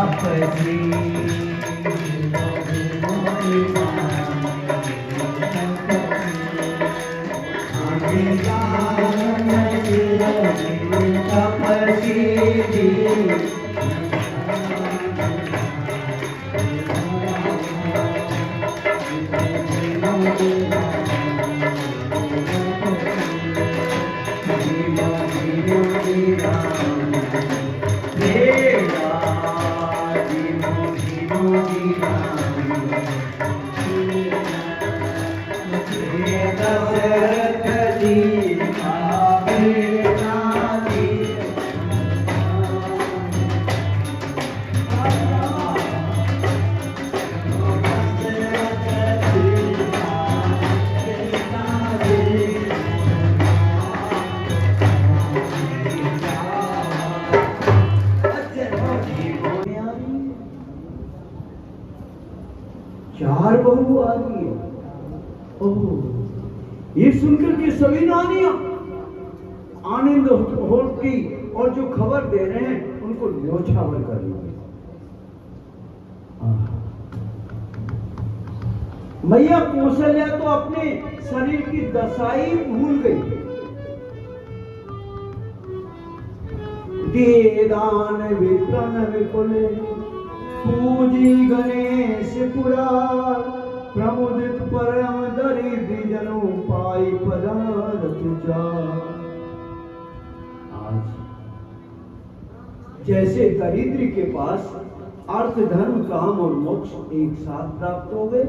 तापसी चार बहू आ रही है। ओह, ये सुनकर के सभी नानियां आनंद होती और जो खबर दे रहे हैं उनको न्योछावर कर रही है। मैया कौशल्या तो अपने शरीर की दशाई भूल गई। देदान विप्रन विपुले पूजी गणेश पुराण प्रमुदित परम दरिद्र जनों पाई पदार्थ आज जैसे दरिद्र के पास अर्थ धर्म काम और मोक्ष एक साथ प्राप्त हो गए,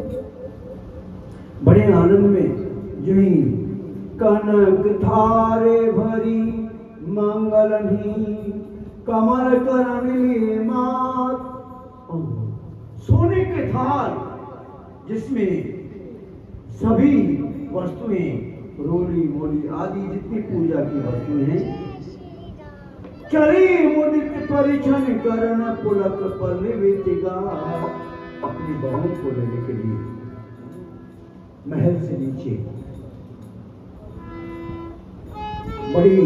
बड़े आनंद में जो ही कनक थारे भरी मंगलनी कमल करण लिए मात। सोने के थाल जिसमें सभी वस्तुएं रोली मोली आदि जितनी पूजा की वस्तुएं हैं, चली मुदित परिछन करण पुलक पल्लवितिका अपनी बहू को लेने के लिए महल से नीचे बड़ी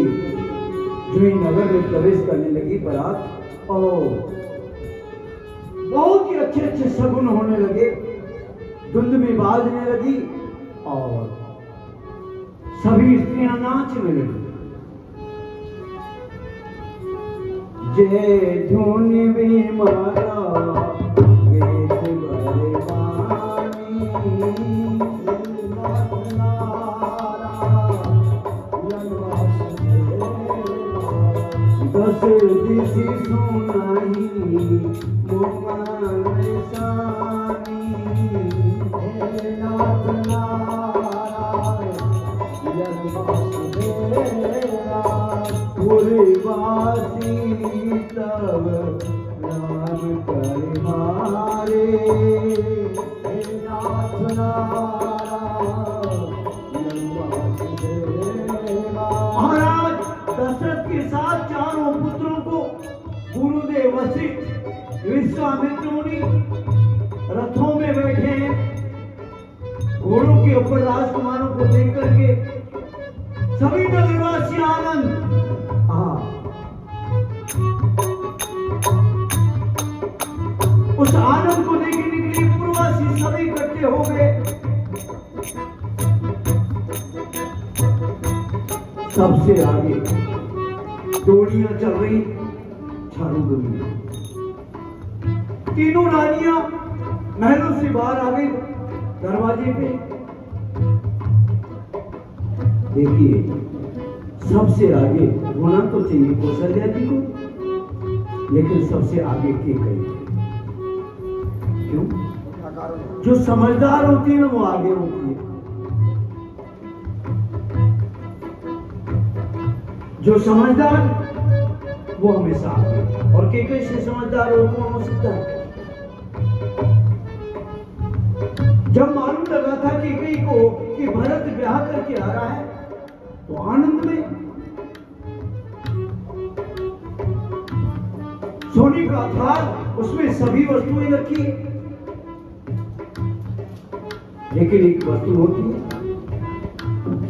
जो नगर में प्रवेश करने लगी बारात और बहुत ही अच्छे अच्छे शगुन होने लगे, धुंध में बाजने लगी और सभी स्त्रियां नाचने लगी। जय धुनि विमाला वेद बरवानी दस दिशि सुनाई तब राम कर मारे महाराज दशरथ के साथ चारों पुत्रों को गुरुदेव वशिष्ठ विश्वामित्र मुनि रथों में बैठे हैं, घोड़ों के ऊपर राजकुमारों को देख करके सभी नगरवासी आनंद। उस आनंद को देखने के लिए पूर्ववासी सभी इकट्ठे हो गए। सबसे आगे डोलियां चल रही चारों डोलियां, तीनों रानियां महलों से बाहर आ गई दरवाजे पे। देखिए सबसे आगे होना तो चाहिए कौशल्या जी को, लेकिन सबसे आगे के गई क्यों? जो समझदार होती है वो आगे होती है, जो समझदार वो हमेशा आगे। और के कैसे समझदार और कौन हो सकता है? जब मालूम लगा था कि कई को कि भरत ब्याह करके आ रहा है तो आनंद में सोने का थाल उसमें सभी वस्तुएं रखी, लेकिन एक वस्तु होती है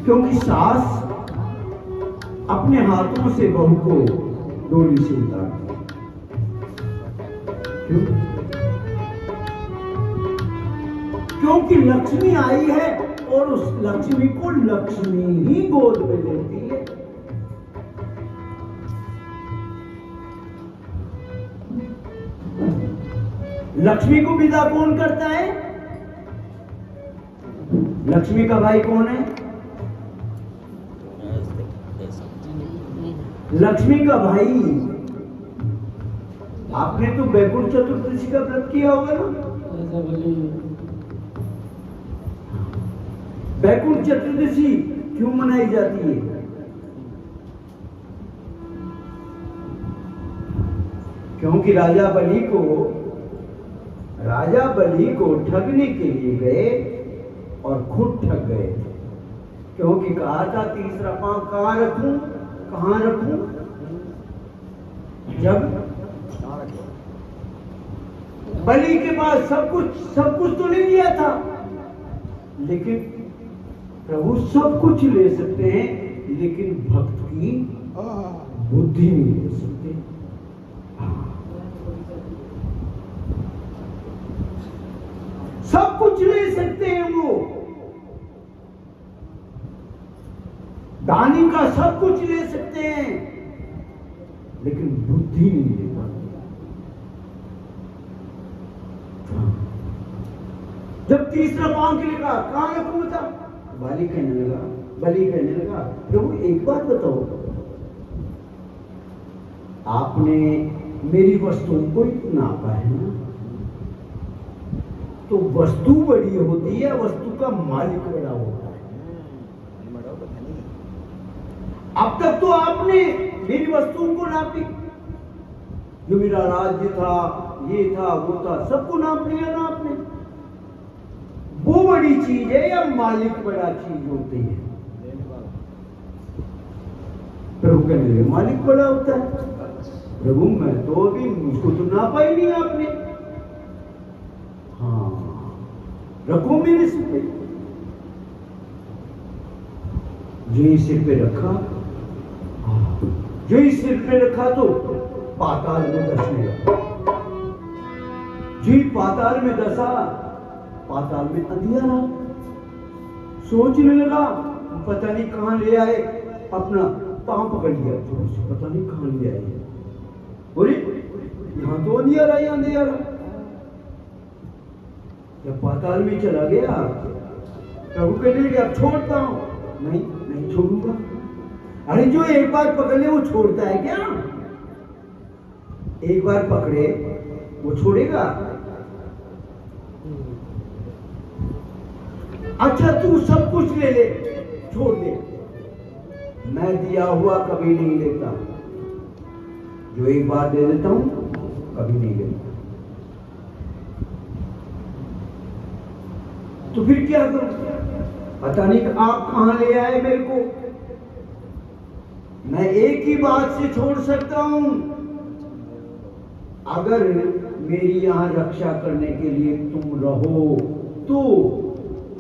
क्योंकि सास अपने हाथों से बहू को डोली से उतारती, क्योंकि लक्ष्मी आई है और उस लक्ष्मी को लक्ष्मी ही गोद में लेती है। लक्ष्मी को विदा कौन करता है? लक्ष्मी का भाई कौन है? लक्ष्मी का भाई। आपने तो बैकुंठ चतुर्दशी का व्रत किया होगा ना? बैकुंठ चतुर्दशी क्यों मनाई जाती है? क्योंकि राजा बलि को ठगने के लिए गए और खुद ठग गए। क्योंकि कहा था तीसरा पांव कहां रखूं? जब बलि के पास सब कुछ तो नहीं दिया था, लेकिन प्रभु सब कुछ ले सकते हैं, लेकिन भक्त की बुद्धि नहीं ले सकते। सब कुछ ले सकते हैं वो, दानी का सब कुछ ले सकते हैं, लेकिन बुद्धि नहीं ले पाते। जब तीसरा पांव के लिए कहा कहां रखूं था, बलि कहने लगा प्रभु एक बात बताओ, आपने मेरी वस्तुओं को नापा है ना, तो वस्तु बड़ी होती है, वस्तु का मालिक बड़ा होता है। अब तक तो आपने मेरी वस्तुओं को नापी, जो मेरा राज्य था, ये था, वो था, सबको नाप लिया ना आपने। वो बड़ी चीज है या मालिक बड़ा चीज होती है? प्रभु कहने लगे मालिक बड़ा होता है। प्रभु मैं तो अभी मुझको तो नापा ही नहीं आपने। हाँ रखो मेरे सिर पे। जो ही सिर पे रखा, तो पाताल में धसने लगा। जो ही पाताल में धसा, पाताल में अंधियारा। सोचने लगा पता नहीं कहां ले आए, अपना पांव पकड़ लिया, पता नहीं कहां ले आए, बोले यहां तो अंधियारा। जब पाताल में चला गया, प्रभु कहने लगे अब छोड़ता हूं। नहीं छोड़ूंगा। अरे जो एक बार पकड़ ले वो छोड़ता है क्या? एक बार पकड़े वो छोड़ेगा? अच्छा तू सब कुछ ले ले, छोड़ दे, मैं दिया हुआ कभी नहीं लेता। जो एक बार दे देता हूं कभी नहीं लेता। तो फिर क्या करूं? पता नहीं आप कहां ले आए मेरे को। मैं एक ही बात से छोड़ सकता हूं, अगर मेरी यहां रक्षा करने के लिए तुम रहो तो।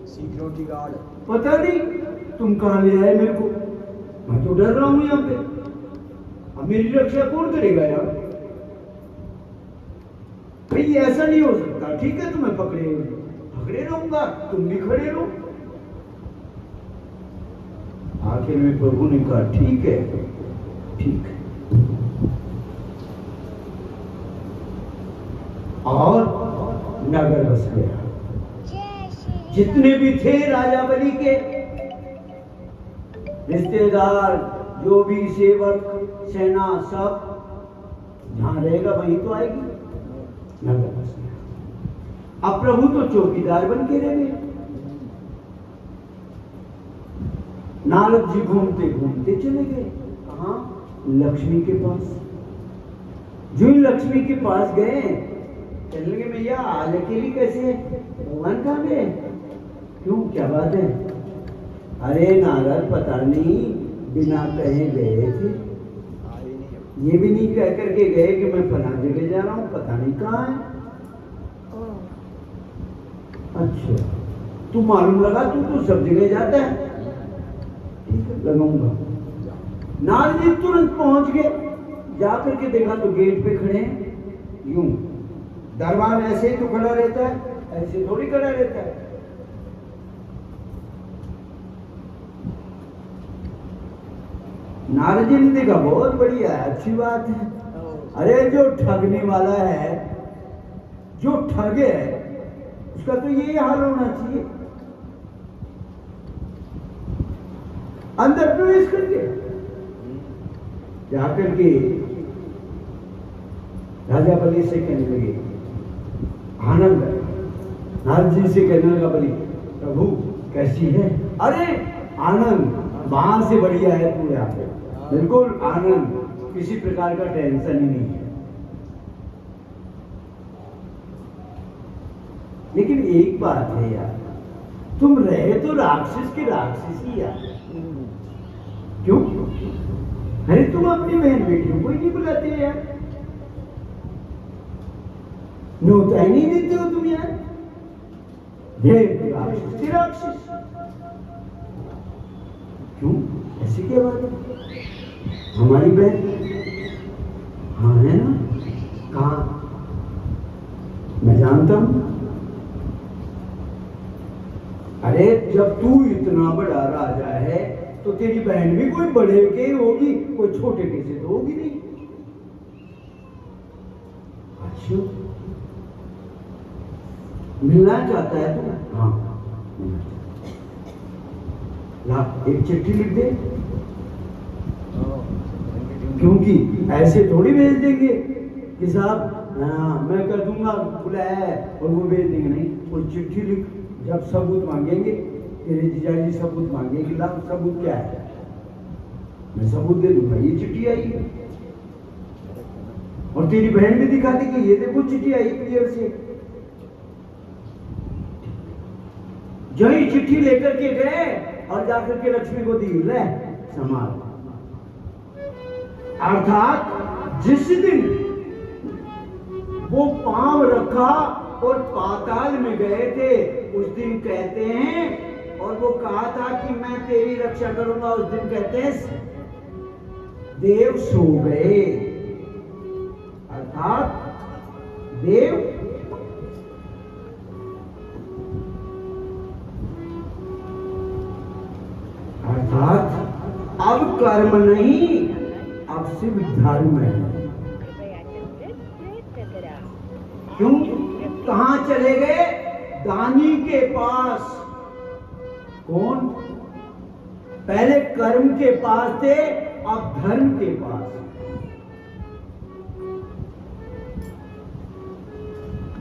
सिक्योरिटी गार्ड पता नहीं तुम कहां ले आए मेरे को, मैं तो डर रहा हूं यहां पे। अब मेरी रक्षा कौन करेगा यार? भाई ऐसा नहीं हो सकता। ठीक है तुम्हें पकड़े रहूंगा, तुम भी खड़े रहो। आखिर में प्रभु ने कहा ठीक है। और नगर बस गया। जितने भी थे राजा बलि के रिश्तेदार, जो भी सेवक, सेना, सब जहां रहेगा वहीं तो आएगी। नगर बस गया। अब प्रभु तो चौकीदार बन के रह गए। नारद जी घूमते चले गए कहां? लक्ष्मी के पास। जो ही लक्ष्मी के पास गए, कहने लगे भैया आज अकेली कैसे? भगवान कहां गए? क्यों क्या बात है? अरे नारद पता नहीं बिना कहे गए थे, ये भी नहीं कह करके गए कि मैं फला जगह जा रहा हूं, पता नहीं कहां है। अच्छा तू मालूम लगा, तू तो सब जगह जाता है, लगाऊंगा। नारद जी तुरंत पहुंच गए, जाकर के देखा तो गेट पे खड़े हैं। यूं दरबार ऐसे ही तो खड़ा रहता है, ऐसे थोड़ी खड़ा रहता है। नारद जी ने देखा बहुत बढ़िया है, अच्छी बात है। अरे जो ठगने वाला है, जो ठग है, उसका तो ये हाल होना चाहिए, अंदर प्रवेश करके जाकर के राजा बलि से कहने लगे, आनंद नारद जी से कहने लगा बलि, प्रभु कैसी है? अरे आनंद वहां से बढ़िया है तू, यहाँ पे बिल्कुल आनंद, किसी प्रकार का टेंशन ही नहीं है। लेकिन एक बात है यार, तुम रहे तो राक्षस के राक्षस ही यार, क्यों? अरे तुम अपनी बहन बेटियों को ही नहीं बुलाते यार, न्योता ही नहीं देते हो तुम यार। ये राक्षस के राक्षस, क्यों? ऐसी क्या बात है? हमारी बहन हाँ है ना, कहा मैं जानता हूं। अरे जब तू इतना बड़ा राजा है तो तेरी बहन भी कोई बड़े के होगी, कोई छोटे के से तो होगी नहीं। अच्छा मिलना चाहता है तू? हाँ ला एक चिट्ठी लिख दे, क्योंकि ऐसे थोड़ी भेज देंगे कि साहब मैं कर दूंगा बुलाया और वो भेज देंगे, नहीं। कोई चिट्ठी लिख, जब सबूत मांगेंगे तेरे जीजाजी सबूत मांगेंगे, ला सबूत क्या है, मैं सबूत दे दूंगा ये चिट्ठी आई है, और तेरी बहन भी दिखा दी कि ये देखो चिट्ठी आई क्लियर से। जो ही चिट्ठी लेकर के गए और जाकर के लक्ष्मी को दी, ले संभाल। अर्थात जिस दिन वो पांव रखा और पाताल में गए थे, उस दिन कहते हैं, और वो कहा था कि मैं तेरी रक्षा करूंगा, उस दिन कहते हैं देव सो गए। अर्थात देव अर्थात अब कर्म नहीं, अब सिर्फ धर्म है। क्यों? कहां चले गए? दानी के पास। कौन? पहले कर्म के पास थे, अब धर्म के पास।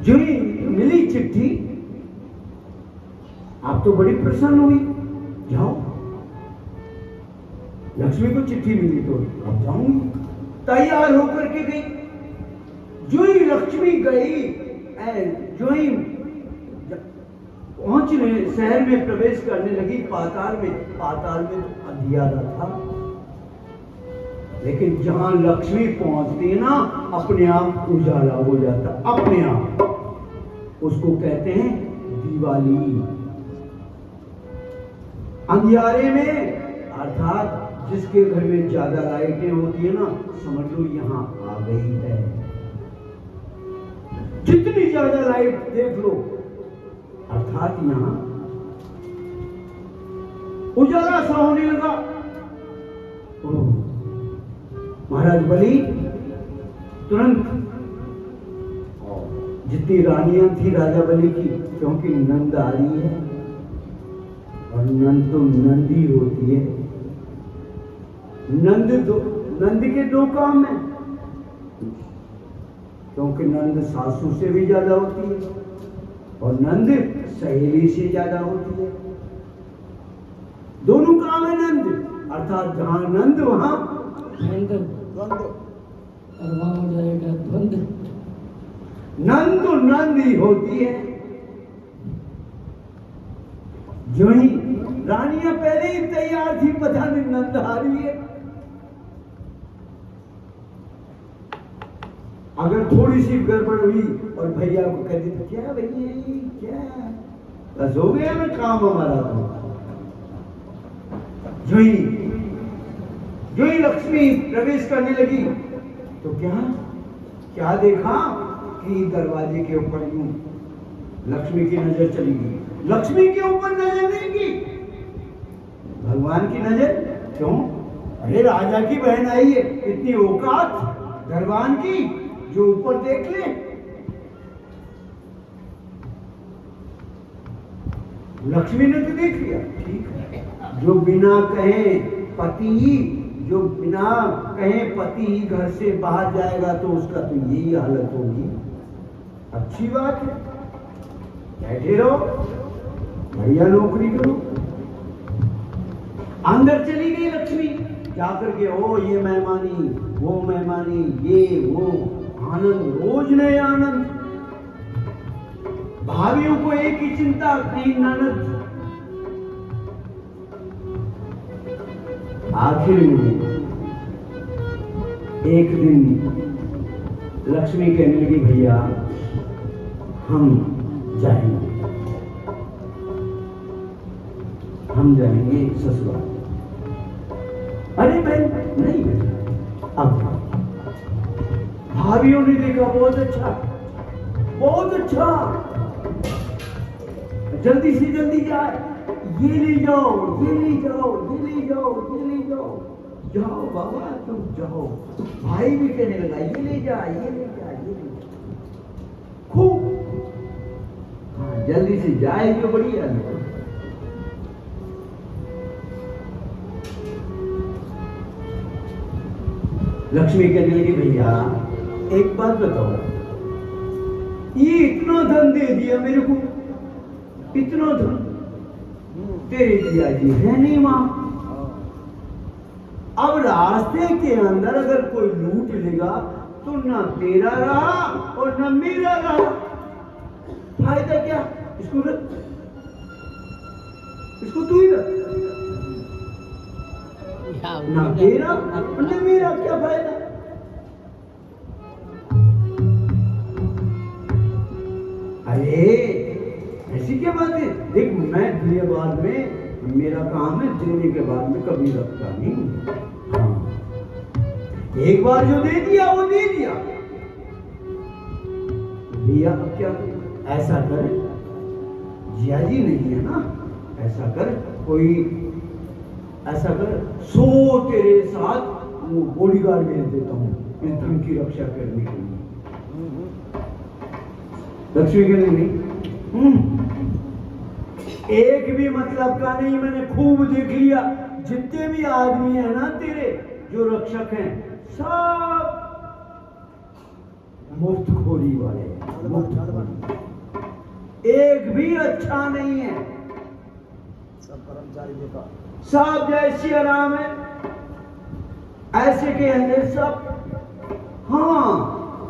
जो मिली चिट्ठी, आप तो बड़ी प्रसन्न हुई, जाओ। लक्ष्मी को चिट्ठी मिली तो अब जाऊंगी, तैयार होकर के गई। जो ही लक्ष्मी गई, जो ही पहुंचने शहर में प्रवेश करने लगी, पाताल में तो अंधियारा था, लेकिन जहां लक्ष्मी पहुंचती है ना, अपने आप उजाला हो जाता, अपने आप। उसको कहते हैं दिवाली। अंधियारे में अर्थात जिसके घर में ज्यादा लाइटें होती है ना, समझ लो यहां आ गई है। जितनी ज्यादा लाइट देख लो, अर्थात यहां उजाला सा होने लगा। महाराज बलि तुरंत, जितनी रानियां थी राजा बलि की, क्योंकि नंद आ रही है, और नंद तो नंदी होती है। नंद के दो काम है, क्योंकि नंद सासू से भी ज्यादा होती है और नंद सहेली से ज्यादा होती है। दोनों काम है नंद, अर्थात जहां नंद वहां द्वंद, और वहां हो जाएगा द्वंद। नंद तो नंद ही होती है। जो ही रानियां पहले ही तैयार थी, पता नहीं नंद आ रही है। अगर थोड़ी सी गड़बड़ हुई और भैया को कह दी तो क्या भैया क्या, बस हो गया ना काम हमारा। तो जो ही लक्ष्मी प्रवेश करने लगी तो क्या देखा? कि दरवाजे के ऊपर यूं लक्ष्मी की नजर चली गई। लक्ष्मी के ऊपर नजर नहीं की, भगवान की नजर। क्यों? अरे राजा की बहन आई है, इतनी औकात दरबान की जो ऊपर देख ले। लक्ष्मी ने तो देख लिया, ठीक है। जो बिना कहे पति घर से बाहर जाएगा तो उसका तो यही हालत होगी। अच्छी बात है, बैठे रहो भैया, नौकरी करो। अंदर चली गई लक्ष्मी, जाकर के ओ ये मेहमानी, वो मेहमानी, ये वो आनंद, रोज नए आनंद। भाभियों को एक ही चिंता, कहीं ननद। आखिर में एक दिन लक्ष्मी कहने लगी, भैया हम जाएंगे ससुराल। अरे बहन नहीं, अब भाभियों ने देखा, बहुत अच्छा, बहुत अच्छा, जल्दी से जल्दी जाए, ये ले जाओ, ये ले जाओ, ये ले जाओ, ये ले जाओ, जाओ बाबा तुम जाओ। भाई भी कहने लगा, ये ले जा, ये ले जा, ये ले जा, खूब। हाँ, जल्दी से जाए जो बढ़िया। लक्ष्मी कहने लगी, भैया एक बात बताओ, ये इतना धन दे दिया मेरे को, इतना धन, तेरे जिया जी है नहीं मां। अब रास्ते के अंदर अगर कोई लूट लेगा तो ना तेरा रहा और ना मेरा रहा, फायदा क्या? इसको रख, इसको तू ही रख, ना तेरा ना मेरा, क्या फायदा? अरे ऐसी क्या बात है? देख, मैं दिए बाद में, मेरा काम है देने के बाद में कभी रखता नहीं। हाँ, एक बार जो दे दिया वो दे दिया। भैया अब क्या ऐसा कर, जिया जी नहीं है ना, ऐसा कर, कोई ऐसा कर, 100 तेरे साथ वो बॉडीगार्ड भेज देता हूँ इस धन की रक्षा करने के लिए। लक्ष्मी के नहीं, एक भी मतलब का नहीं, मैंने खूब देख लिया। जितने भी आदमी है ना तेरे जो रक्षक हैं, सब मुफ्तखोरी वाले, एक भी अच्छा नहीं है, सब कर्मचारी बेकार, सब जैसी आराम है ऐसे के अंदर सब। हाँ,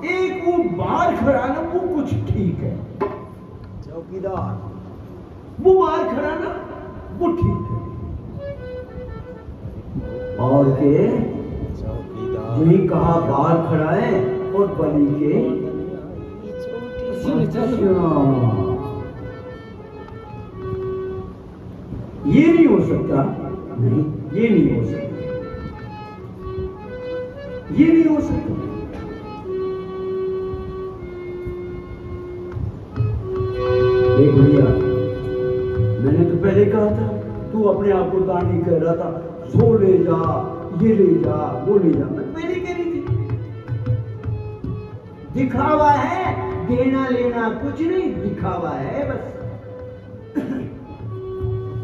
एक वो बाल खड़ा ना, वो कुछ ठीक है, चौकीदार, वो बाल खड़ा ना, वो ठीक है। और के जो ही कहा बाल खड़ा है और बलि के ये नहीं हो सकता, नहीं ये नहीं हो सकता, ये नहीं हो सकता। देख भैया, मैंने तो पहले कहा था, तू अपने आप को दानी कह रहा था, सो ले जा, ये ले जा, वो ले जा, मैं पहले कह रही थी। दिखावा है, देना लेना कुछ नहीं, दिखावा है बस।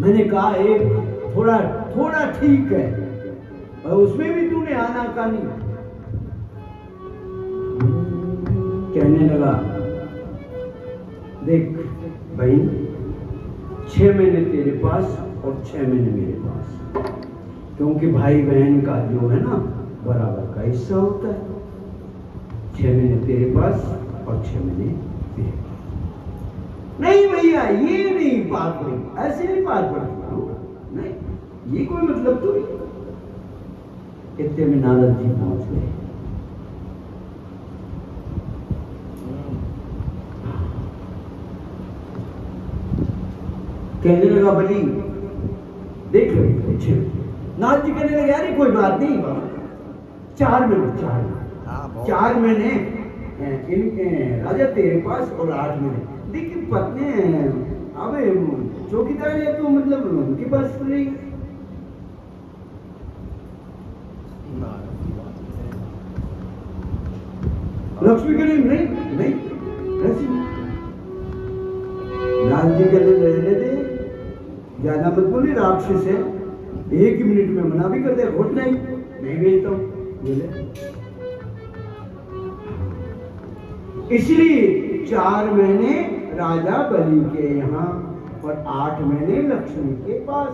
मैंने कहा एक थोड़ा थोड़ा ठीक है, और उसमें भी तूने आनाकानी। कहने लगा, देख भाई, 6 महीने तेरे पास और 6 महीने मेरे पास, क्योंकि भाई बहन का जो है ना बराबर का हिस्सा होता है। 6 महीने तेरे पास और 6 महीने तेरे पास। नहीं भैया, ये नहीं बात नहीं, ऐसे नहीं बात पड़ती हूँ, नहीं ये कोई मतलब तो नहीं। इतने में नारद जी पहुंच गए। कहने लगा, बलि देख लो पीछे। नाथ जी कहने लगे, अरे कोई बात नहीं बाबा, 4 महीने 4 महीने राजा तेरे पास और 8 महीने। देखिए पत्नी अबे चौकीदार है तो मतलब उनके पास नहीं। लक्ष्मी के लिए नहीं नहीं ऐसी लाल जी के लिए रहने दे, ज्यादा मत बोली, राक्षस है। 1 मिनट में मना भी कर दे, वोट नहीं भेजता हूं बोले। इसलिए 4 महीने राजा बलि के यहाँ और 8 महीने लक्ष्मी के पास।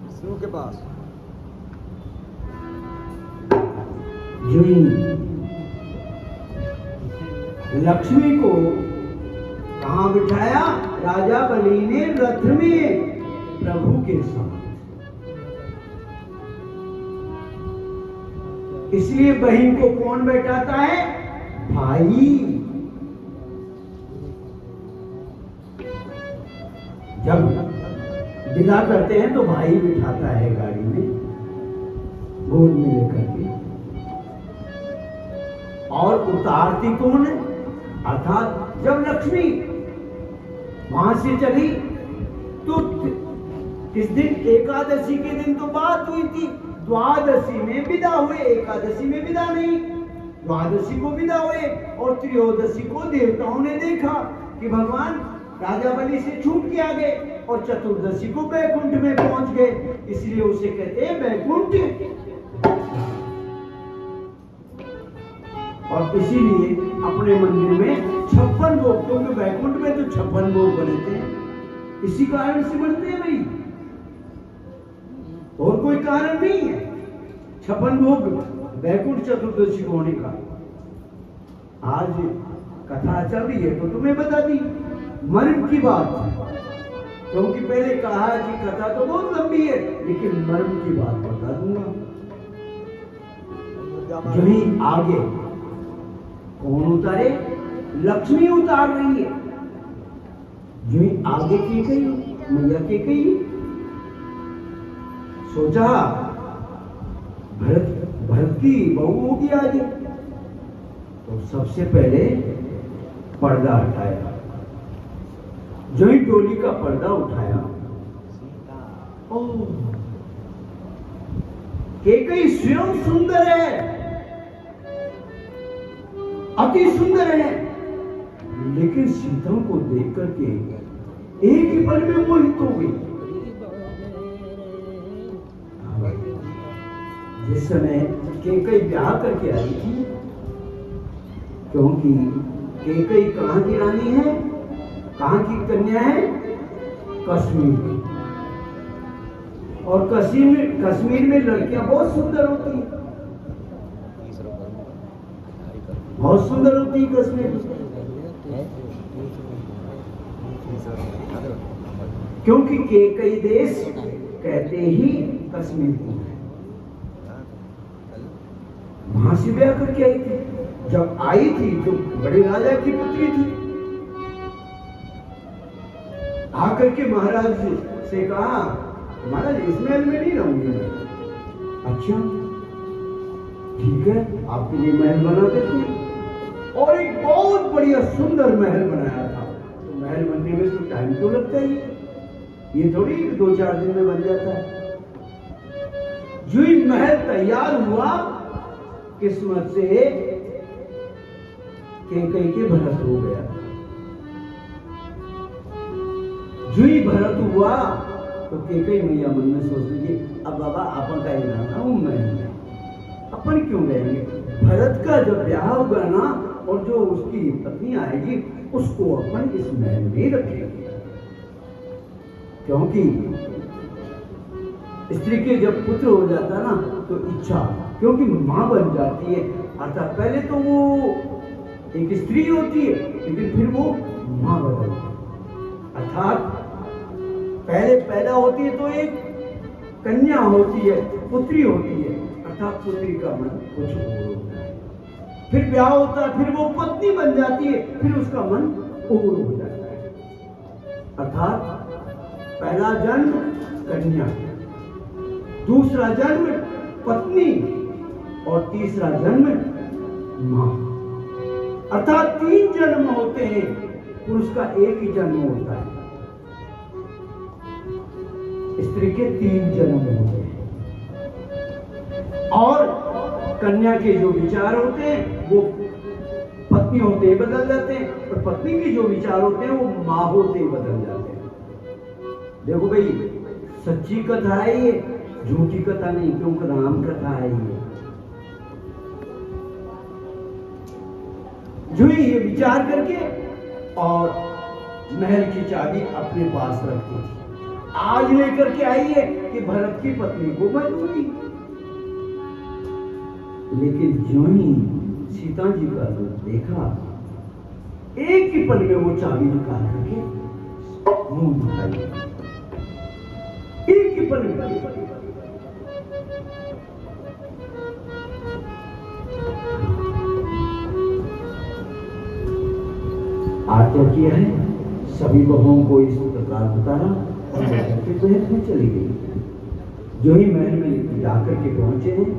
विष्णु के पास जी लक्ष्मी को कहाँ बिठाया? राजा बलि ने रथ में प्रभु के साथ। इसलिए बहन को कौन बैठाता है? भाई। जब विदा करते हैं तो भाई बिठाता है गाड़ी में, गोद में लेकर के, और उतारती कौन है? अर्थात जब लक्ष्मी वहां से चली तो इस दिन एकादशी के दिन तो बात हुई थी, द्वादशी में विदा हुए, एकादशी में विदा नहीं, द्वादशी को विदा हुए। और त्रयोदशी को देवताओं ने देखा कि भगवान राजा बलि से छूट के आ गए, और चतुर्दशी को बैकुंठ में पहुंच गए, इसलिए उसे कहते हैं बैकुंठ। और इसीलिए अपने मंदिर में 56 भोग, क्योंकि बैकुंठ में तो 56 भोग बने थे, इसी कारण से बनते हैं भाई, और कोई कारण नहीं है। 56 भोग बैकुंठ चतुर्दशी को होने का। आज कथा चल रही है तो तुम्हें बता दी, मर्म की बात, क्योंकि पहले कहा कि कथा तो बहुत लंबी है, लेकिन मर्म की बात बता दूंगा। यही आगे कौन उतारे? लक्ष्मी उतार रही है। यही आगे की गई मैया की गई, सोचा भरत की बहू होगी आज, तो सबसे पहले पर्दा हटाया। जो ही डोली का पर्दा उठाया, केकई स्वयं सुंदर है, अति सुंदर है, लेकिन सीता को देख करके एक ही पल में मोहित हो गई। जिस समय केकई ब्याह करके आई थी, क्योंकि केकई कहां की रानी है, कहां की कन्या है? कश्मीर की। और कश्मीर में लड़कियां बहुत सुंदर होती हैं, बहुत सुंदर होती है कश्मीर, क्योंकि केकई देश कहते ही कश्मीर को है। वहां से ब्याह करके आई थी। जब आई थी तो बड़े राजा की पुत्री थी, आकर के महाराज से कहा, महाराज इस महल में नहीं रहूंगी मैं। अच्छा ठीक है, आपके लिए महल बना देते हैं। और एक बहुत बढ़िया सुंदर महल बनाया था। तो महल बनने में तो टाइम तो लगता ही है, ये थोड़ी 2-4 दिन में बन जाता है। जो ही महल तैयार हुआ, किस्मत से केकई के भरत हो गया। जो ही भरत हुआ तो केकई मैया मन में सोच लीजिए, अब बाबा अपन का ही रहना हूं मैं, अपन क्यों रहेंगे? भरत का जब ब्याह होगा ना, और जो उसकी पत्नी आएगी उसको अपन इस महल में रखेंगे, क्योंकि स्त्री के जब पुत्र हो जाता ना तो इच्छा, क्योंकि मां बन जाती है, अर्थात पहले तो वो एक स्त्री होती है, लेकिन फिर वो मां बदलती है। अर्थात पहले पैदा होती है तो एक कन्या होती है, पुत्री होती है, अर्थात पुत्री का मन कुछ और होता है। फिर ब्याह होता है, फिर वो पत्नी बन जाती है, फिर उसका मन और हो जाता है। अर्थात पहला जन्म कन्या, दूसरा जन्म पत्नी, और तीसरा जन्म मां। अर्थात 3 जन्म होते हैं, पुरुष का एक ही जन्म होता है, स्त्री के 3 जन्म होते हैं। और कन्या के जो विचार होते हैं वो पत्नी होते ही बदल जाते हैं, और पत्नी के जो विचार होते हैं वो मां होते ही बदल जाते हैं। देखो भाई, सच्ची कथा है ये, झूठी कथा नहीं, क्योंकि राम कथा है ये। जो ये विचार करके और महल की चाबी अपने पास रखती थी। आज लेकर के आई है कि भरत की पत्नी को मैं दूंगी, लेकिन जो ही सीता जी का रूप देखा, एक ही पल में वो चाबी निकाल करके मुंह दिखाई, एक ही पल में। आज्ञा किया है, सभी बहुओं को इस प्रकार बताया और महल में चली गई। जो ही महल में जाकर के पहुंचे हैं,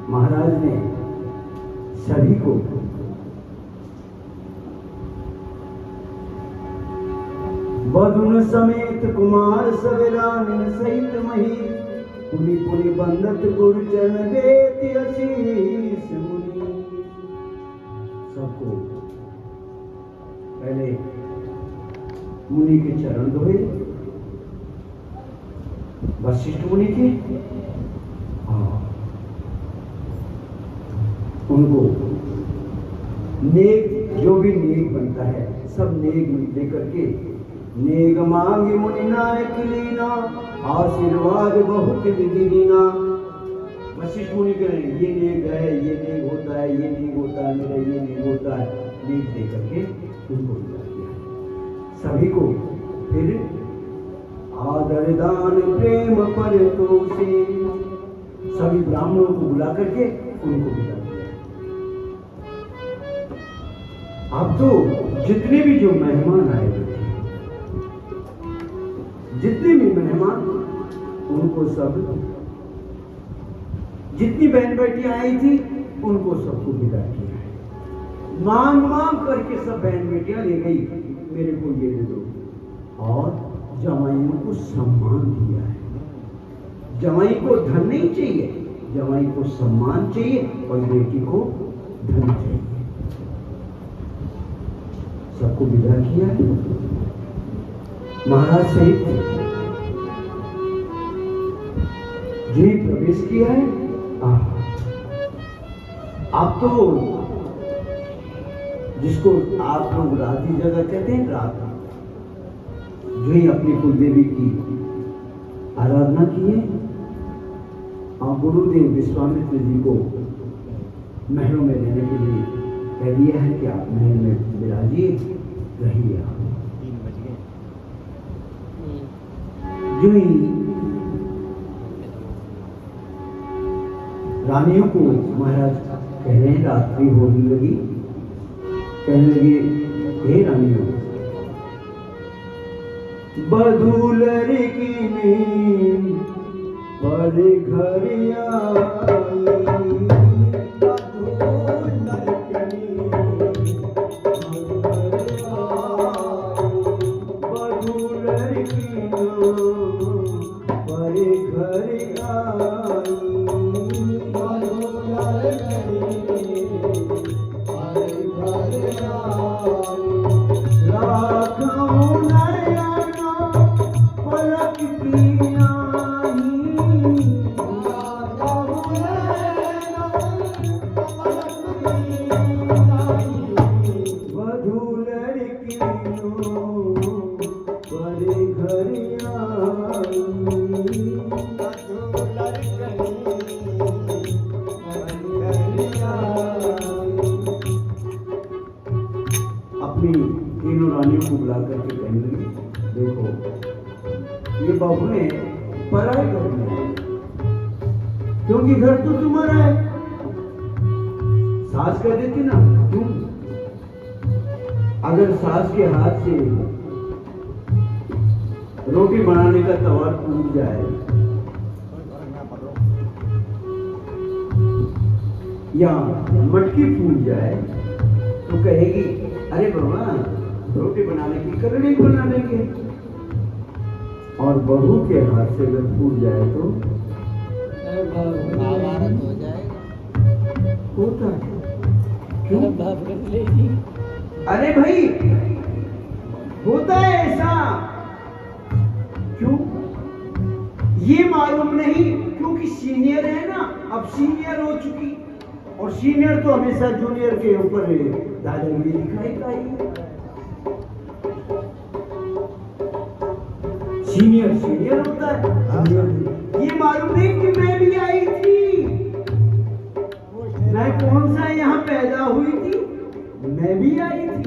महाराज ने सभी को बधुन समेत कुमार सवेरान सहित मही पुनि पुनि बंदत गुरु चरण देति आशीष मुनि। सबको पहले मुनि के चरण धोए, वशिष्ठ मुनि के, उनको नेक, जो भी नेक बनता है सब नेक लेकर के, नेक मांगी मुनि नायक लीना, आशीर्वाद बहुत विधि दीना। वशिष्ठ मुनि कह रहे हैं, ये नेक है, ये नेक होता है, ये नेक होता है, मेरा ये नेक होता है, नेक दे करके उनको विदा किया। सभी को फिर आदर दान प्रेम पर तो से सभी ब्राह्मणों को बुला करके उनको विदा किया। अब तो जितने भी जो मेहमान आए हुए थे, जितने भी मेहमान, उनको सब, जितनी बहन बेटियां आई थी उनको सबको विदा किया है। मांग मांग करके सब बहन बेटियां ले गई, मेरे को ये दे दो, और जमाइयों को सम्मान दिया है। जमाई को धन नहीं चाहिए, जमाई को सम्मान चाहिए, और बेटी को धन चाहिए। सबको विदा किया है। महाराज सहित जी प्रवेश किया है। आप तो जिसको आप लोग राती जगह कहते हैं, रात जो ही अपनी कुलदेवी की आराधना किए, और गुरुदेव विश्वामित्र जी को महलों में रहने के लिए कह दिया है कि आप महल में विराजिए, रहिए। जो ही रानियों को महाराज कह रहे हैं, रात्रि होने लगी, कहने लगे, हे रानियों, बधूलर की नींद पर घर आई, बधूलर की पर घर आई, अपनी तीनों रानियों को बुला करके कहने लगी, देखो ये बहू ने पराए घर में है, क्योंकि घर तो तुम्हारा है। सास कह देती ना, क्यों? अगर सास के हाथ से रोटी बनाने का तवा टूट जाए या मटकी फूट जाए तो कहेगी अरे बाबा रोटी बनाने की करनी बना लेंगे, और बहू के हाथ से अगर फूट जाए तो महाभारत हो जाएगा। होता है। क्यों? बाप कर लेगी। अरे भाई होता है ऐसा, क्यों? ये मालूम नहीं क्योंकि सीनियर है ना, अब सीनियर हो चुकी, और सीनियर तो हमेशा जूनियर के ऊपर दादागिरी दिखाई पाई। सीनियर सीनियर होता है। ये मालूम नहीं कि मैं भी आई थी, मैं कौन सा यहाँ पैदा हुई थी, मैं भी आई थी,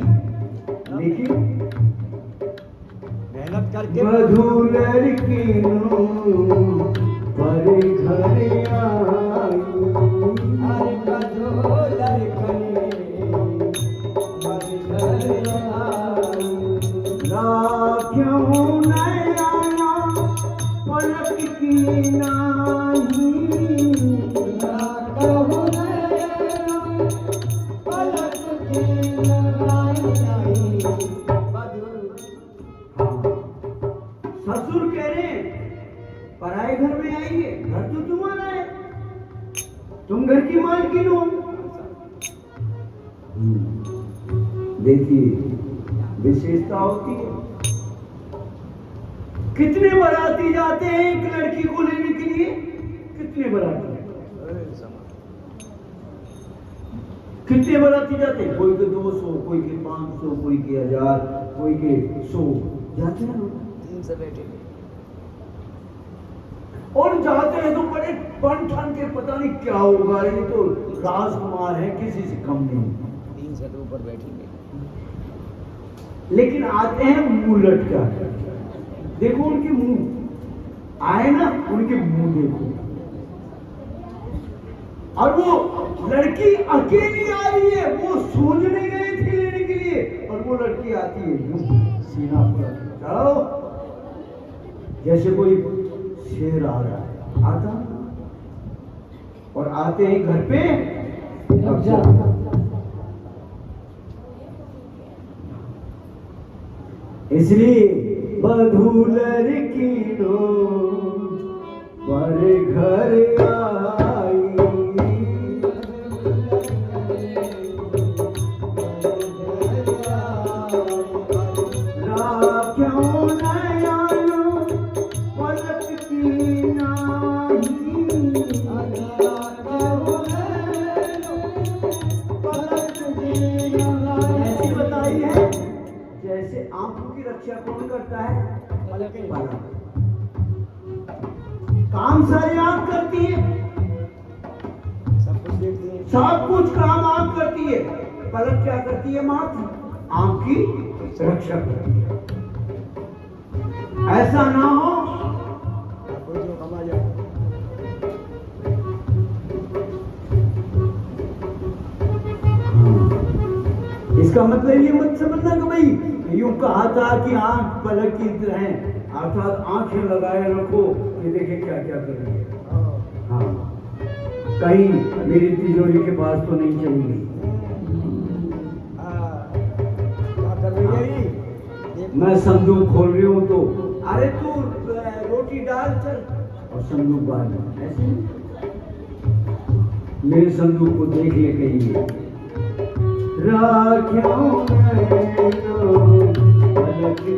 लेकिन मेहनत करके मधु लड़की पर घर आई, अरे मधु लड़की पर घर आई। क्यों नया पलक की नाही, पलक की लगाई। ससुर कह रहे हैं पराए घर में आइए, घर तो तुम्हारा है, तुम घर की मालकिन हो। देखिए विशेषता होती है। कितने बाराती जाते हैं एक लड़की को लेने के लिए, कितने बाराती, कितने बाराती जाते हैं? कोई के 200, कोई के 500, कोई के 1000, कोई के 100 जाते हैं लोग। से बैठे और जाते हैं तो बड़े बन ठान के पता नहीं क्या होगा, ये तो राजकुमार है, किसी से कम नहीं, 3 से ऊपर बैठेंगे। लेकिन आते हैं मुंह लटका, देखो उनके मुंह आए ना, उनके मुंह देखो, और वो लड़की अकेली आ रही है, वो सोचने गए थे लेने के लिए, और वो लड़की आती है यूं सीना पर चलो, जैसे कोई शेर आ रहा है, आता, और आते हैं घर पे कब्जा। इसलिए बधू लड़की नो पर घर आई, क्यों नया पलक की नाही, ऐसी बताई है जैसे आंखों की रक्षा कौन करता है? पलक। काम सारी आंख करती है, सब कुछ देखती है। सब कुछ काम आंख करती है, पलक क्या करती है? मात्र आंख की रक्षा करती है। ऐसा ना हो कोई जो कमा जाए। इसका मतलब ये मत समझना कि भाई यूं कहा था कि आंख पलक की तरह है, अर्थात आंखें लगाए रखो, ये देखे क्या क्या कर रही है। हाँ, कहीं मेरी तिजोरी के पास तो नहीं चलेगी। क्या कर रही है ये? मैं संदूक खोल रही हूँ तो अरे तू रोटी डाल चल, और संदूक बाहर में ऐसे नहीं। मेरे संदूक को देख ले कहीं राखियों पलक की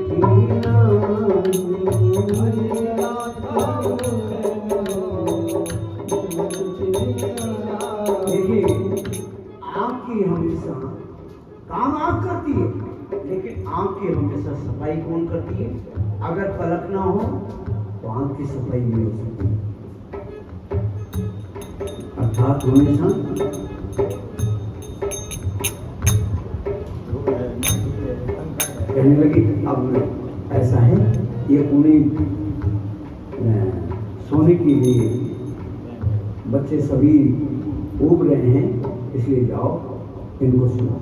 देखिए आँख की हमेशा काम आँख करती है, लेकिन आँख की हमेशा सफाई कौन करती है? अगर पलक ना हो तो आँख की सफाई नहीं हो सकती। अर्थात हमेशा कहने लगी अब ऐसा है, ये उन्हें सोने के लिए बच्चे सभी उब रहे हैं, इसलिए जाओ इनको सुनो।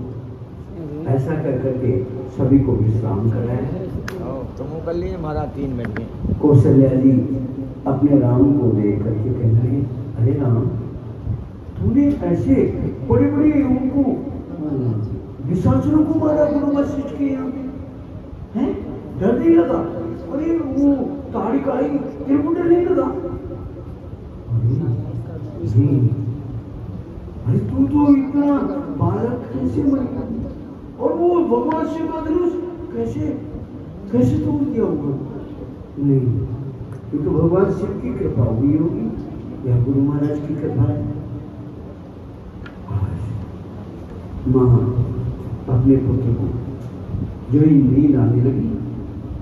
ऐसा कर करके सभी को विश्राम कराया। तुम कर लिए महाराज 3 मिनट में। कौशल्या जी अपने राम को देख करके कहने लगे अरे राम, तूने ऐसे बड़े बड़े उनको निशाचरों को मारा गुरु वशिष्ठ के यहाँ हैं? डर नहीं लगा? अरे वो ताड़ी काड़ी तेरे को डर नहीं लगा? जी, अरे तू तो इतना बालक कैसे मर गया? और वो भगवान शिव का धनुष कैसे कैसे तोड़ दिया होगा? नहीं, ये तो भगवान शिव की कृपा हुई होगी या गुरु महाराज की कृपा है। माँ अपने पुत्र को जो ही नींद आने लगी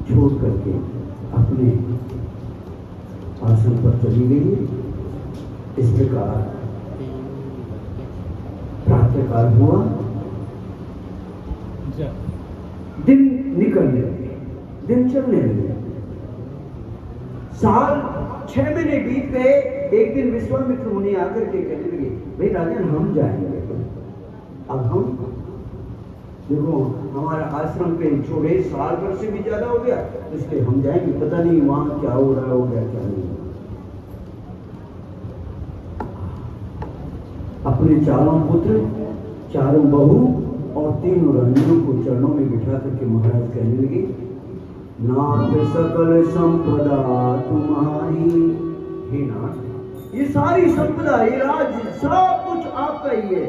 छोड़ करके अपने आसन पर चली गई। इस प्रकार प्रातःकाल हुआ, दिन निकलने लगे, दिन चलने लगे। साल 6 महीने बीत गए। एक दिन विश्वामित्र मुनि आकर के कहने लगे, भाई राजन हम जाएंगे, अब हम देखो हमारा आश्रम पे छोड़े साल भर से भी ज्यादा हो गया, इसलिए हम जाएंगे, पता नहीं वहां क्या हो रहा होगा क्या नहीं। अपने चारों पुत्र, चारों बहू और 3 रानियों को चरणों में बिठा करके महाराज कहने लगे, नाथ सकल संपदा तुम्हारी। हे नाथ, ये सारी संपदा, ये राज्य सब कुछ आपका ही है।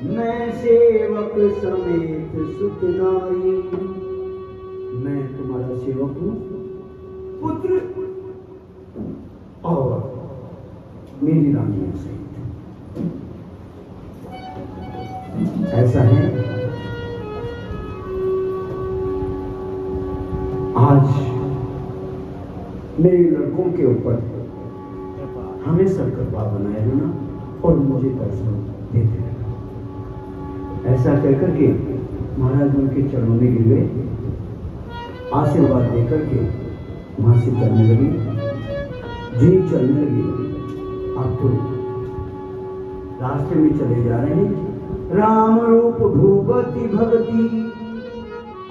मैं सेवक समेत सुत नारी, मैं तुम्हारा सेवक हूँ, पुत्र और मेरी रानियों सहित। ऐसा है, आज मेरे लड़कों के ऊपर हमेशा कृपा बनाए रहना और मुझे दर्शन देते रहना। ऐसा कहकर के महाराज उनके चरणों में गिर गए, आशीर्वाद देकर के वहां से चलने लगी। जी चलने लगी, अब तो रास्ते में चले जा रहे हैं। राम रूप भूपति भगति,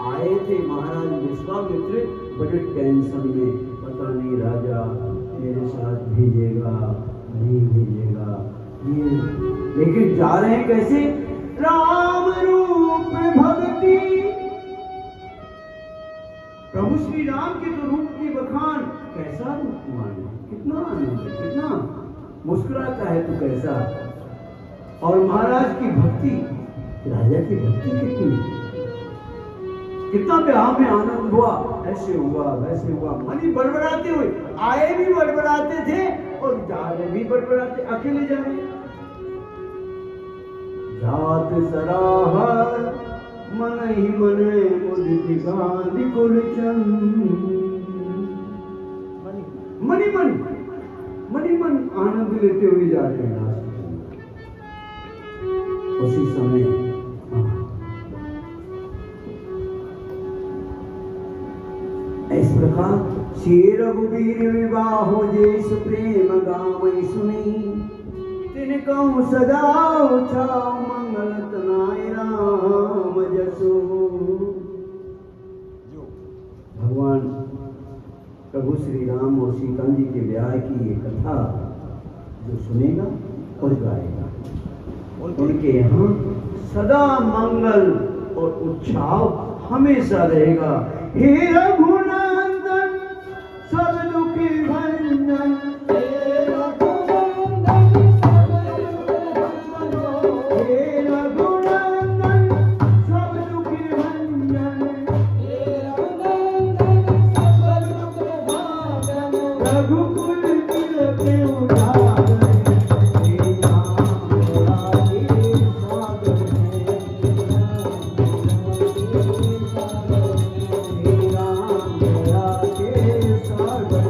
आए थे महाराज विश्वामित्र बड़े टेंशन में, पता नहीं राजा मेरे साथ भेजेगा नहीं भेजेगा, ये लेकिन जा रहे हैं कैसे? राम रूप भगति, प्रभु श्री राम के तो रूप की बखान, कैसा रूप माने, कितना आनंद है, कितना मुस्कुराता है तो कैसा। और महाराज की भक्ति, राजा की भक्ति कितनी, कितना ब्याह में आनंद हुआ, ऐसे हुआ वैसे हुआ, मन ही बड़बड़ाते हुए आए भी बड़बड़ाते थे और जा रहे भी बड़बड़ाते, अकेले जा रहे। जात सराहर मन ही मन मुदित गांधी कुलचंद, मनी मन आनंद लेते हुए जा रहे हैं। उसी समय इस प्रकार श्री रघुवीर विवाह जैस प्रेम गावै सुनी, तिन कहूँ सदा छाओ मंगल तनाय राम जसो। भगवान प्रभु श्री राम और सीता जी के ब्याह की ये कथा जो सुनेगा और गाएगा, उनके यहाँ सदा मंगल और उत्साह हमेशा रहेगा। हे रघुनंदन सब दुखी भंजन, हे रघुनंदन सब दुखी भंजन, रघुकुल तिलक उधार, सागर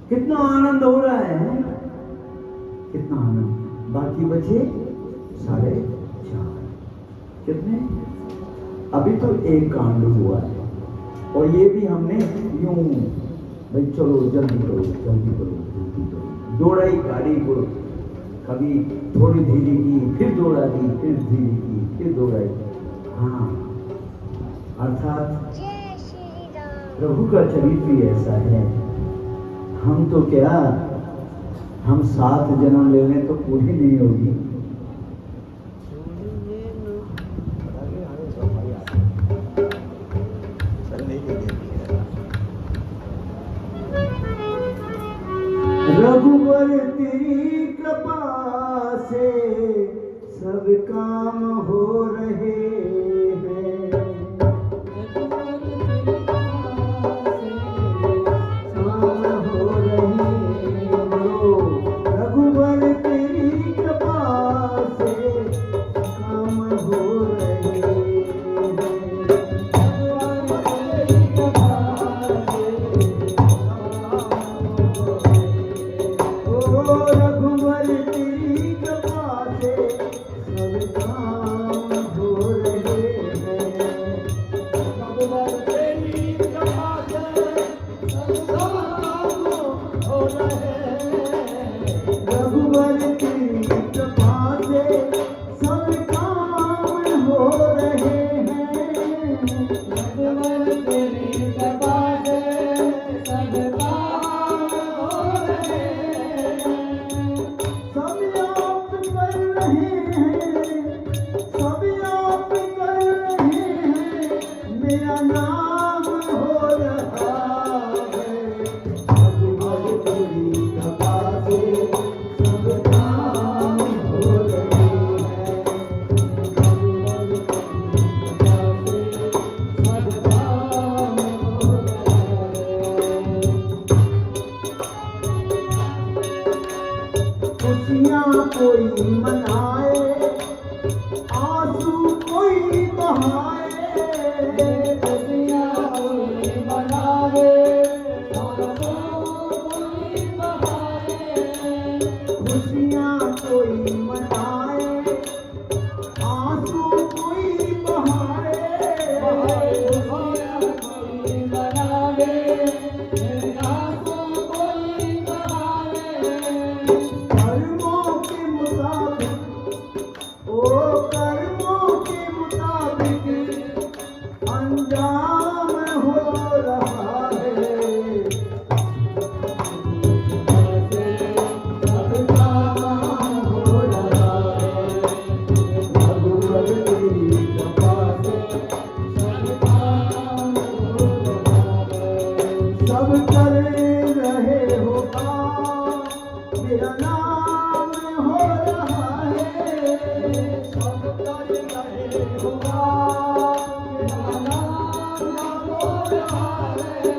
कितना आनंद हो रहा है, कितना आनंद। बाकी बचे 4:30। कितने? अभी तो एक कांड हुआ है और ये भी हमने यूं भाई चलो जल्दी करो जल्दी करो जल्दी करो, दौड़ाई गाड़ी को, कभी थोड़ी धीरे की फिर दौड़ा दी, फिर धीरे की फिर दौड़ाई। हाँ, अर्थात प्रभु का चरित्र ही ऐसा है। हम तो क्या, हम 7 जन्म ले लें तो पूरी नहीं होगी। रघुवर तेरी कृपा से सब काम हो रहे हैं, रघुवर तेरी कृपा से काम हो रहे रघुवर तेरी कृपा से सब काम हो रहे हैं, रघुवर तेरी कृपा से सब काम हो रहे हैं, रघुवर तेरी कृपा से सब काम हो रहे हैं, रघुवर तेरी कृपा से सब काम हो रहे हैं। सब आप कर रहे हैं, सब आप कर रहे हैं, मेरा नाम हो रहा है, रघुवर तेरी कृपा से सब काम हो रहे हैं, रघुवर तेरी कृपा से सब काम हो रहे हैं। खुशियाँ कोई मनाए, आंसू कोई बहाए, खुशियाँ कोई मनाए, आंसू कोई बहाए, खुशियाँ कोई मनाए, आंसू कोई बहाए, खुशियाँ कोई मनाए, आंसू कोई बहाए। कर्मों के मुताबिक, ओ कर्मों के मुताबिक अंजाम हो रहा है, सब काम हो रहा है, रघुवर तेरी कृपा से सब काम हो रहा है। सब कर रहे हो काम, मेरा नाम हो रहा है, सब कर रहे हो काम, मेरा नाम हो रहा है,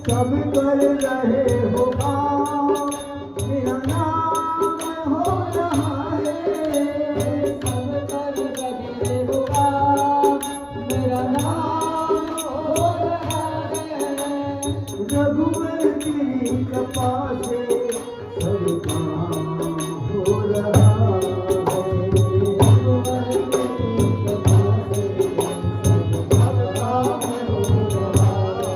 सब कर रहे हो काम, मेरा नाम हो रहा है, सब कर रहे हो काम, मेरा नाम हो रहा है, रघुवर तेरी कृपा से सब काम हो रहा है, रघुवर तेरी कृपा से सब काम हो रहा है।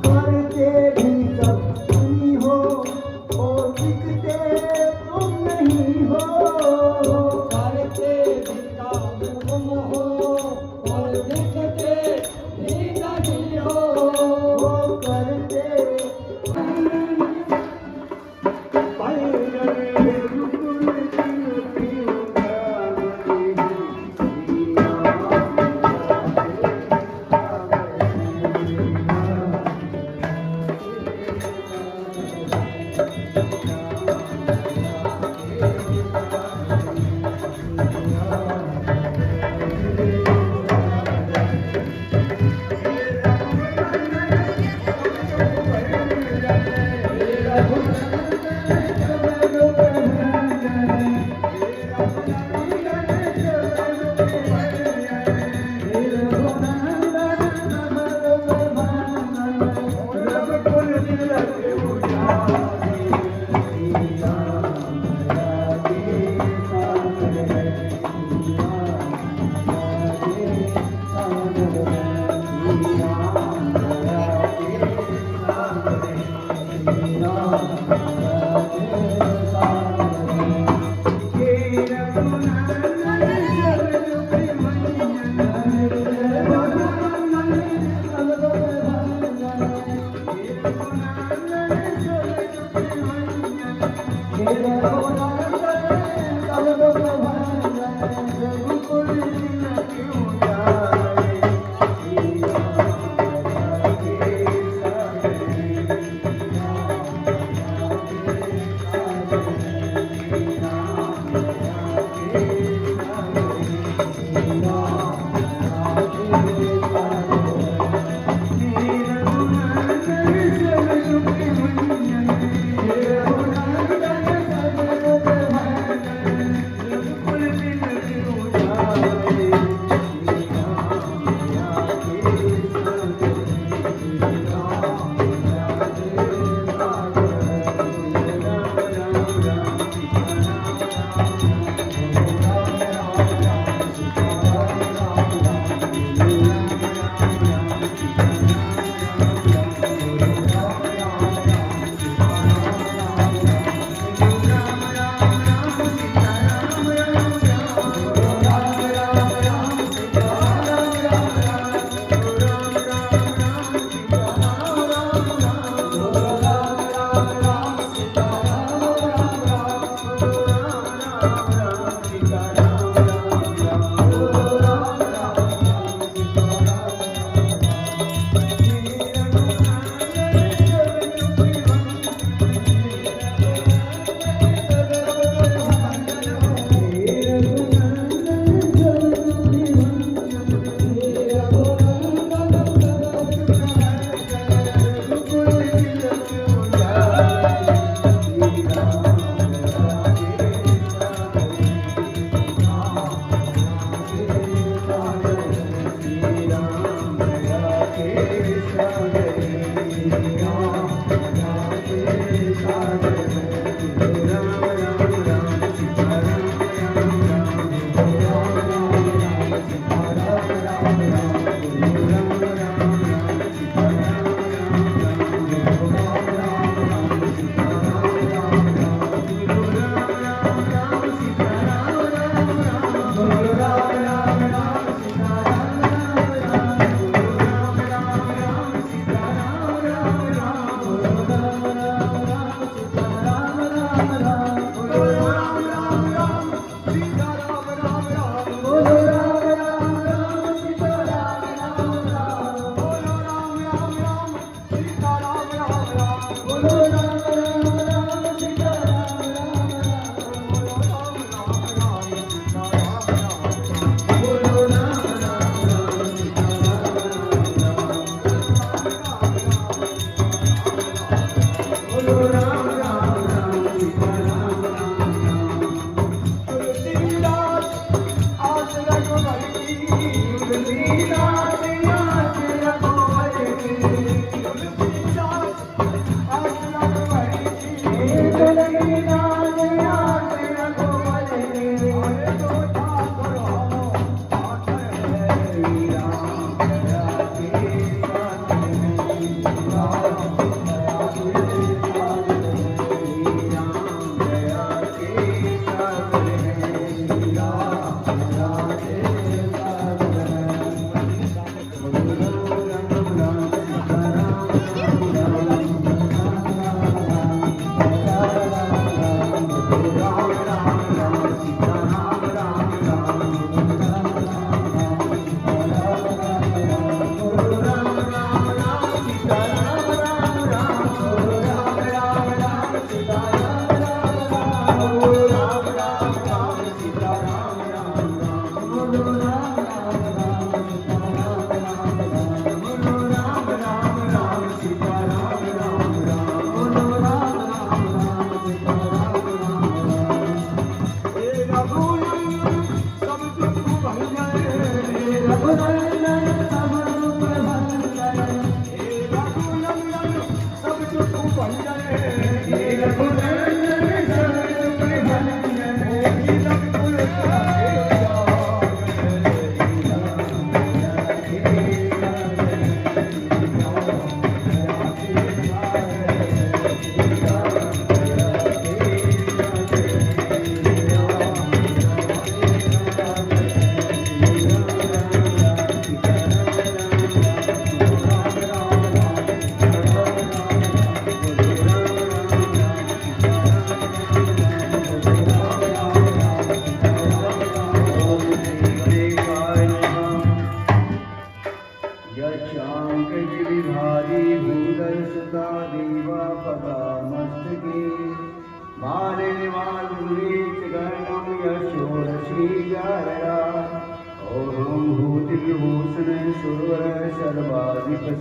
करते भी सब तुम हो और दिखते तुम नहीं हो, करते भी काम तुम हो और दिखते भी नहीं हो, करते नहीं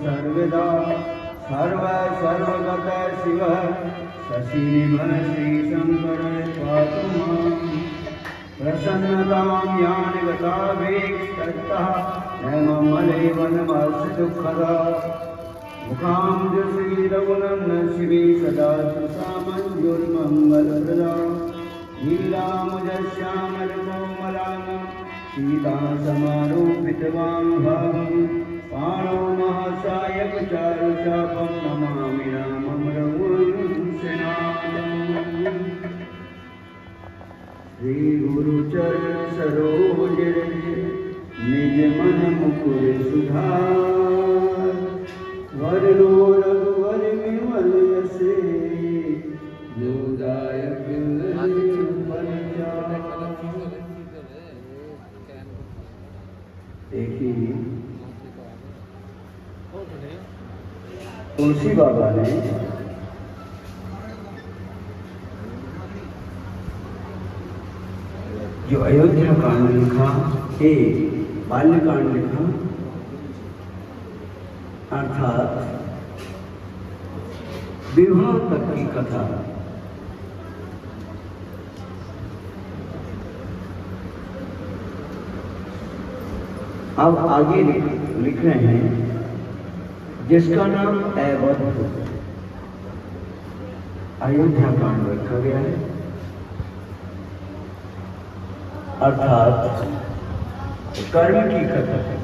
सर्वदा सर्व सर्वगत शिव शशिनिभन श्रीशंकर पातु मां प्रसन्नतां यान गतावेक्षतः नममलेवनमस्य दुःखदा मुखां श्रीरघुनं शिवे सदा सुसामञ्जुर्मङ्गलप्रदा नीलामुजश्यामलकोमलानं सीतासमारोपितवाङ्भावं पाणौ महासायकचारुचापं नमामि रामं रघुवंशनाथम् श्रीगुरुचरण सरोज निज मन मुकुर सुधार वरनो रघुवर विमल यसे जोदायक देखिए तुलसी बाबा ने जो अयोध्या कांड लिखा, बाल्यकांड लिखा, अर्थात विवाह तक की कथा। अब आगे लिख रहे हैं जिसका नाम ऐबद अयोध्या कांड रखा गया है, अर्थात कर्म की कथा।